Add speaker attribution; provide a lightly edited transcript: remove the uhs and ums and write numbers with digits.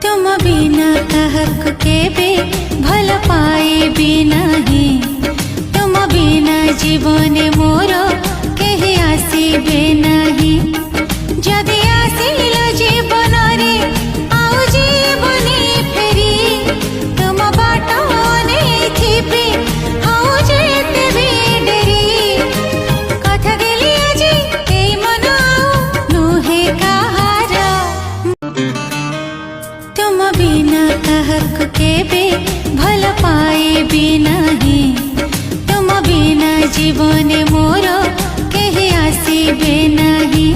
Speaker 1: तुम बिना काहक केबे भल पाइबी नाही। तुम बिना जीवन मोर केहि आसीबे नाही। जदि आसिल जीवन रे आउ जीवनी फेरी तुम बाट अनेथिबे आउ जेते भी डेरी। कथा गेली आजी एई मन आउ नुहे काहार। तुम बिना काहक केबे भल पाइबी नाही। तुम बिना जीवन मोर केहि आसीबे नाही।